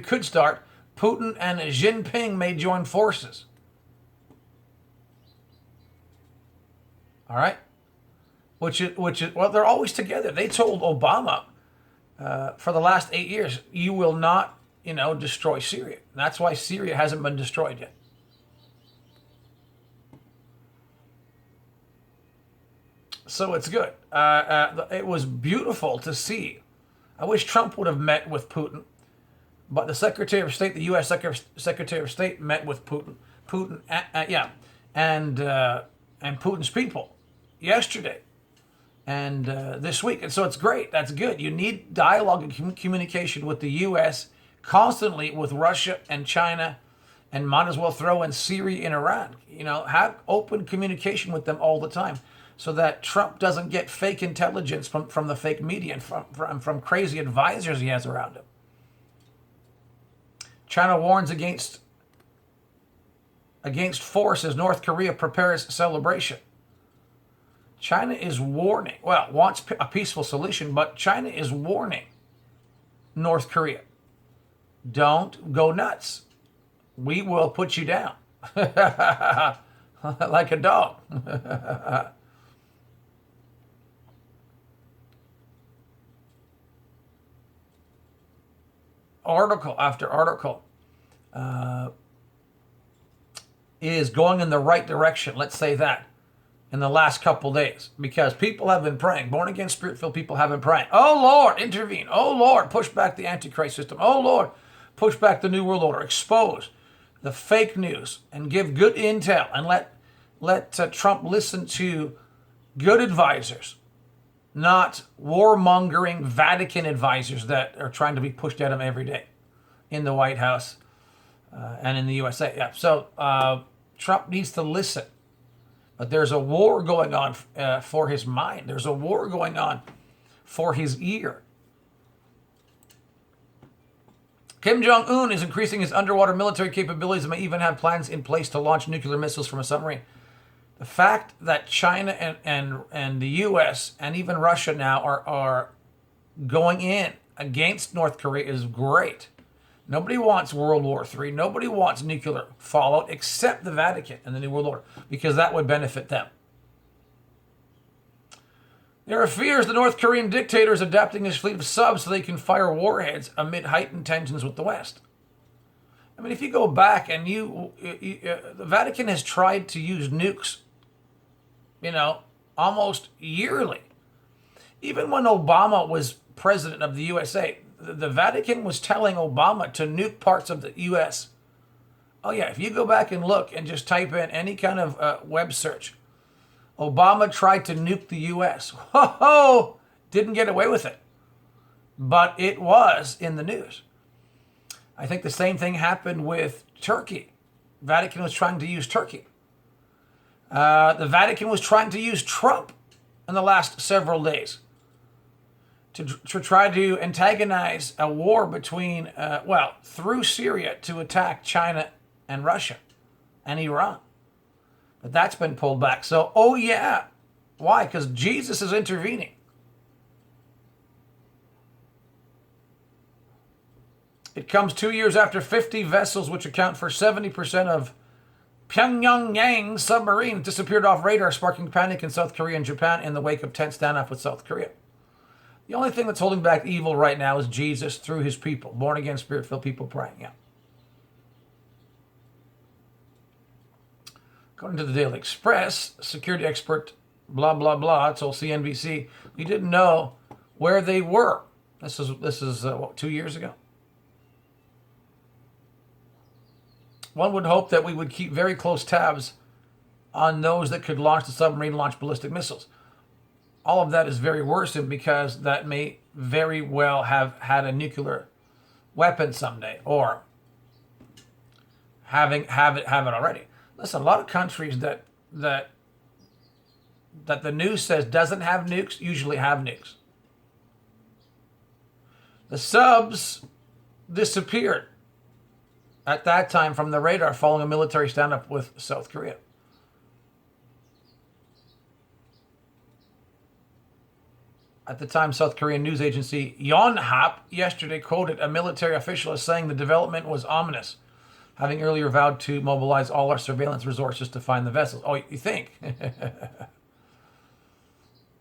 could start, Putin and Xi Jinping may join forces. All right? Well, they're always together. They told Obama for the last 8 years, you will not, destroy Syria. That's why Syria hasn't been destroyed yet. So it's good. It was beautiful to see. I wish Trump would have met with Putin, but the Secretary of State, the U.S. Secretary of State, met with Putin. And Putin's people yesterday and this week. And so it's great. That's good. You need dialogue and communication with the U.S. constantly with Russia and China, and might as well throw in Syria and Iran. Have open communication with them all the time, so that Trump doesn't get fake intelligence from the fake media and from crazy advisors he has around him. China warns against force as North Korea prepares celebration. China is warning, wants a peaceful solution, but China is warning North Korea. Don't go nuts. We will put you down. Like a dog. Article after article is going in the right direction. Let's say that in the last couple days, because people have been praying. Born again, spirit-filled people have been praying. Oh Lord, intervene. Oh Lord, push back the Antichrist system. Oh Lord, push back the New World Order. Expose the fake news and give good intel, and let Trump listen to good advisors, not warmongering Vatican advisors that are trying to be pushed at him every day in the White House and in the USA. Yeah. So Trump needs to listen. But there's a war going on for his mind. There's a war going on for his ear. Kim Jong-un is increasing his underwater military capabilities and may even have plans in place to launch nuclear missiles from a submarine. The fact that China and the U.S. and even Russia now are going in against North Korea is great. Nobody wants World War III. Nobody wants nuclear fallout except the Vatican and the New World Order, because that would benefit them. There are fears the North Korean dictator is adapting his fleet of subs so they can fire warheads amid heightened tensions with the West. I mean, if you go back and the Vatican has tried to use nukes, almost yearly. Even when Obama was president of the USA, the Vatican was telling Obama to nuke parts of the U.S. Oh yeah, if you go back and look and just type in any kind of web search, Obama tried to nuke the U.S. Ho-ho! Didn't get away with it. But it was in the news. I think the same thing happened with Turkey. Vatican was trying to use Turkey. The Vatican was trying to use Trump in the last several days to try to antagonize a war between, through Syria to attack China and Russia and Iran. But that's been pulled back. So, why? Because Jesus is intervening. It comes 2 years after 50 vessels, which account for 70% of Pyongyang's submarine, disappeared off radar, sparking panic in South Korea and Japan in the wake of tense standoff with South Korea. The only thing that's holding back evil right now is Jesus through his people, born again, spirit-filled people praying. Yeah. According to the Daily Express, security expert, blah, blah, blah, told CNBC, we didn't know where they were. This is 2 years ago? One would hope that we would keep very close tabs on those that could launch the submarine, launch ballistic missiles. All of that is very worrisome, because that may very well have had a nuclear weapon someday, or have it already. Listen, a lot of countries that the news says doesn't have nukes usually have nukes. The subs disappeared at that time from the radar following a military standoff with South Korea. At the time, South Korean news agency Yonhap yesterday quoted a military official as saying the development was ominous, having earlier vowed to mobilize all our surveillance resources to find the vessels. Oh, you think?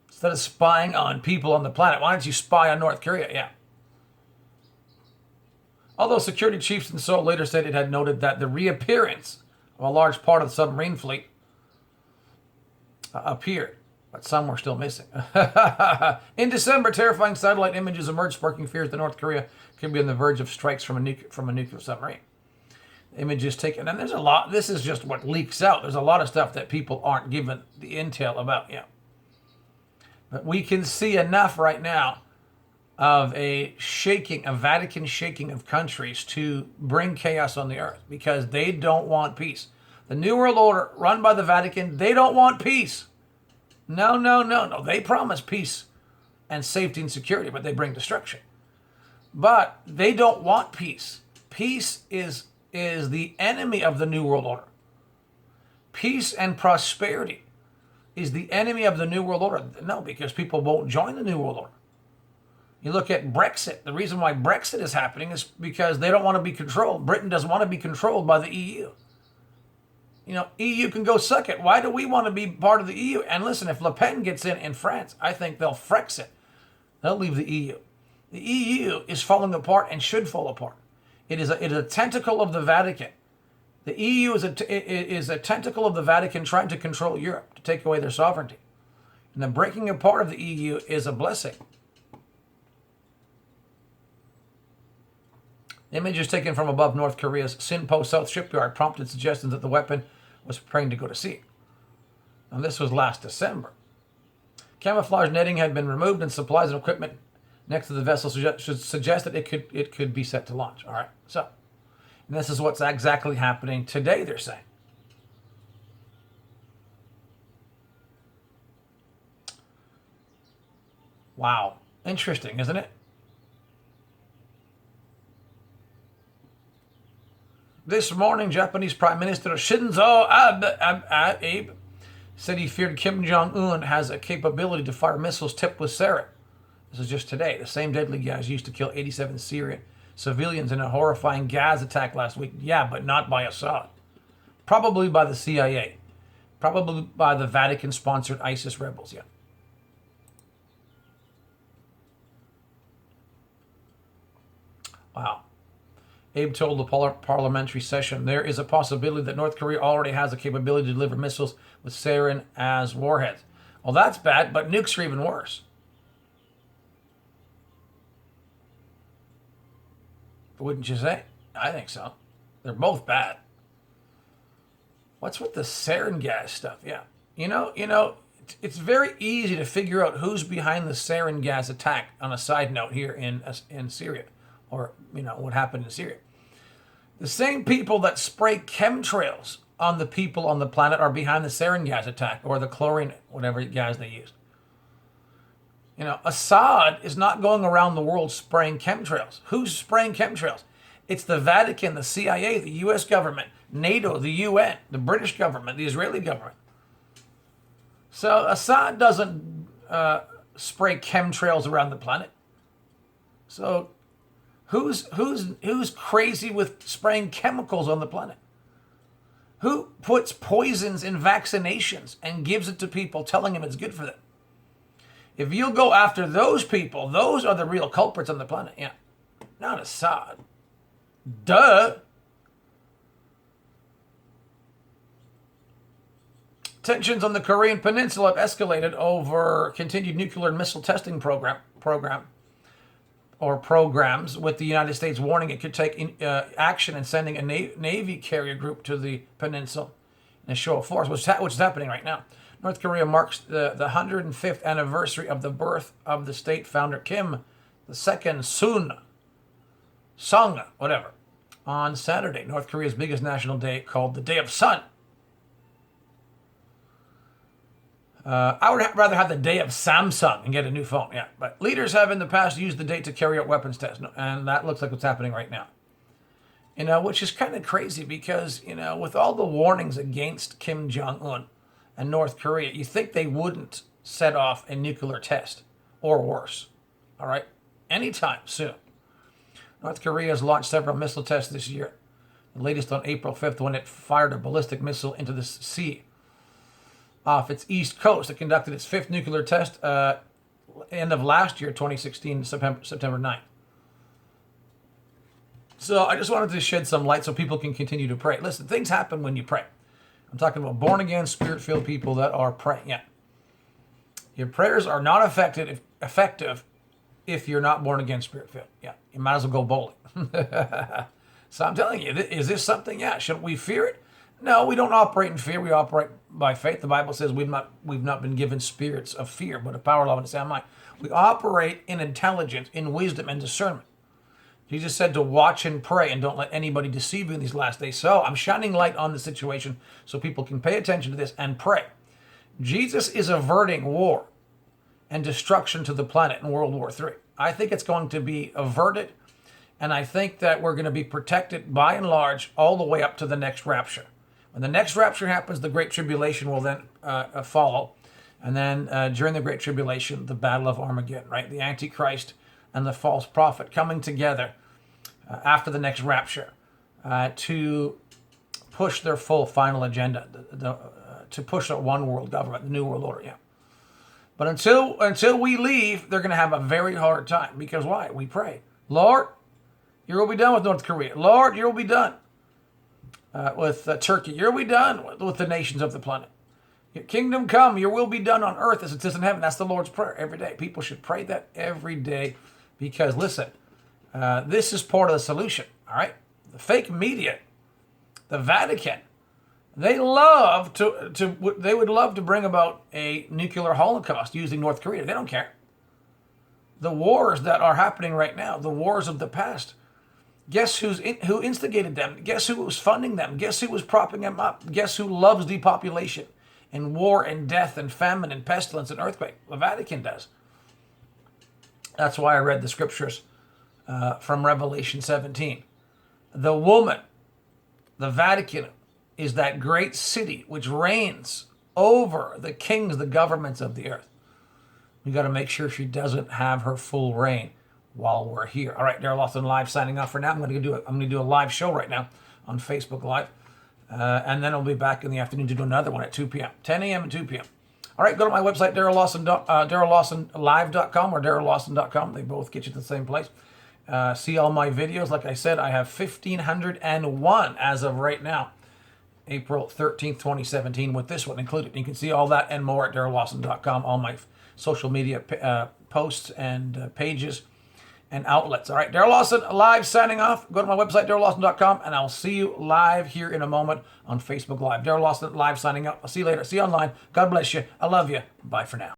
Instead of spying on people on the planet, why don't you spy on North Korea? Yeah. Although security chiefs in Seoul later said it had noted that the reappearance of a large part of the submarine fleet appeared, but some were still missing. In December, terrifying satellite images emerged, sparking fears that North Korea could be on the verge of strikes from a nuclear submarine. Images taken, and there's a lot. This is just what leaks out. There's a lot of stuff that people aren't given the intel about. Yeah, but we can see enough right now of a Vatican shaking of countries to bring chaos on the earth because they don't want peace. The New World Order, run by the Vatican, they don't want peace. No. They promise peace and safety and security, but they bring destruction. But they don't want peace. Peace is the enemy of the New World Order. Peace and prosperity is the enemy of the New World Order. No, because people won't join the New World Order. You look at Brexit. The reason why Brexit is happening is because they don't want to be controlled. Britain doesn't want to be controlled by the EU. EU can go suck it. Why do we want to be part of the EU? And listen, if Le Pen gets in France, I think they'll Frexit. They'll leave the EU. The EU is falling apart and should fall apart. It is a tentacle of the Vatican. The EU is a tentacle of the Vatican trying to control Europe, to take away their sovereignty. And the breaking apart of the EU is a blessing. Images taken from above North Korea's Sinpo South shipyard prompted suggestions that the weapon was preparing to go to sea. Now, this was last December. Camouflage netting had been removed and supplies and equipment next to the vessel should suggest that it could be set to launch. All right, so, and this is what's exactly happening today, they're saying. Wow, interesting, isn't it? This morning, Japanese Prime Minister Shinzo Abe said he feared Kim Jong-un has a capability to fire missiles tipped with sarin. This is just today. The same deadly gas used to kill 87 Syrian civilians in a horrifying gas attack last week. Yeah, but not by Assad. Probably by the CIA. Probably by the Vatican-sponsored ISIS rebels, yeah. Wow. Abe told the parliamentary session, there is a possibility that North Korea already has a capability to deliver missiles with sarin as warheads. Well, that's bad, but nukes are even worse. Wouldn't you say? I think so. They're both bad. What's with the sarin gas stuff? Yeah. It's very easy to figure out who's behind the sarin gas attack on a side note here in Syria. Or, what happened in Syria. The same people that spray chemtrails on the people on the planet are behind the sarin gas attack or the chlorine, whatever gas they use. Assad is not going around the world spraying chemtrails. Who's spraying chemtrails? It's the Vatican, the CIA, the U.S. government, NATO, the UN, the British government, the Israeli government. So Assad doesn't spray chemtrails around the planet. So who's crazy with spraying chemicals on the planet? Who puts poisons in vaccinations and gives it to people telling them it's good for them? If you'll go after those people, those are the real culprits on the planet. Yeah, not Assad. Duh. Tensions on the Korean Peninsula have escalated over continued nuclear and missile testing programs, with the United States warning it could take action and sending a Navy carrier group to the peninsula in a show of force, which is happening right now. North Korea marks the 105th anniversary of the birth of the state founder Kim II Sung, whatever, on Saturday, North Korea's biggest national day, called the Day of Sun. I would rather have the day of Samsung and get a new phone, yeah. But leaders have in the past used the date to carry out weapons tests, and that looks like what's happening right now. Which is kind of crazy because, with all the warnings against Kim Jong-un and North Korea, you think they wouldn't set off a nuclear test or worse. All right? Anytime soon. North Korea has launched several missile tests this year. The latest on April 5th when it fired a ballistic missile into the sea off its east coast. It conducted its fifth nuclear test end of last year, 2016, September 9th. So I just wanted to shed some light so people can continue to pray. Listen, things happen when you pray. I'm talking about born-again, spirit-filled people that are praying. Yeah. Your prayers are not effective if you're not born-again, spirit-filled. Yeah. You might as well go bowling. So I'm telling you, is this something? Yeah. Shouldn't we fear it? No, we don't operate in fear. We operate by faith. The Bible says we've not been given spirits of fear, but of power, love, and a sound mind. We operate in intelligence, in wisdom, and discernment. Jesus said to watch and pray and don't let anybody deceive you in these last days. So I'm shining light on the situation so people can pay attention to this and pray. Jesus is averting war and destruction to the planet in World War III. I think it's going to be averted, and I think that we're going to be protected by and large all the way up to the next rapture. When the next rapture happens, the Great Tribulation will then follow. And then during the Great Tribulation, the Battle of Armageddon, right? The Antichrist and the false prophet coming together after the next rapture to push their full final agenda, to push a one world government, the New World Order, yeah. But until we leave, they're going to have a very hard time. Because why? We pray, Lord, your will be done with North Korea. Lord, your will be done with Turkey. Your will be done with the nations of the planet. Your kingdom come, your will be done on earth as it is in heaven. That's the Lord's Prayer every day. People should pray that every day because, listen, this is part of the solution, all right? The fake media, the Vatican, they would love to bring about a nuclear holocaust using North Korea. They don't care. The wars that are happening right now, the wars of the past, guess who instigated them? Guess who was funding them? Guess who was propping them up? Guess who loves depopulation and war and death and famine and pestilence and earthquake? The Vatican does. That's why I read the scriptures from Revelation 17. The woman, the Vatican, is that great city which reigns over the kings, the governments of the earth. We got to make sure she doesn't have her full reign while we're here. All right, Darrell Lawson Live signing off for now. I'm going to do a live show right now on Facebook Live, and then I'll be back in the afternoon to do another one at 2 p.m., 10 a.m. and 2 p.m. All right, go to my website, DarrellLawsonLive.com or DarrellLawson.com. They both get you to the same place. See all my videos. Like I said, I have 1,501 as of right now, April 13th, 2017, with this one included. You can see all that and more at DarrellLawson.com, all my social media posts and pages and outlets. All right, Darrell Lawson Live signing off. Go to my website, DarrellLawson.com, and I'll see you live here in a moment on Facebook Live. Darrell Lawson Live signing up. I'll see you later. See you online. God bless you. I love you. Bye for now.